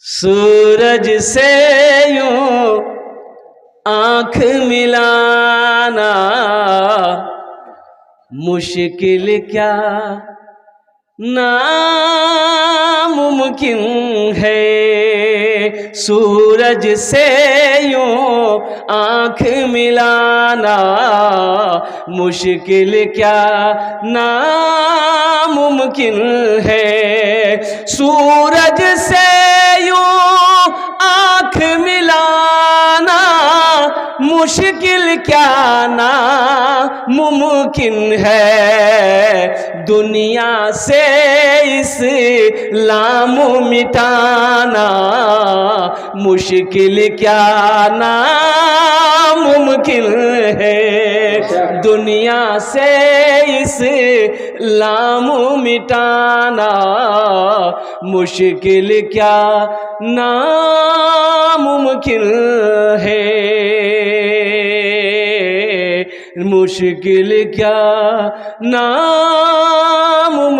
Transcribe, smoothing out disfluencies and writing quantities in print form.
सूरज से यूं आंख मिलाना मुश्किल क्या नामुमकिन है। सूरज से यूं आंख मिलाना मुश्किल क्या नामुमकिन है। सूरज से यूं आंख मिलाना मुश्किल क्या नामुमकिन है। दुनिया से इस्लाम मिटाना मुश्किल क्या नामुमकिन है। दुनिया से इस्लाम मिटाना मुश्किल क्या नामुमकिन है। मुश्किल क्या नामुमकिन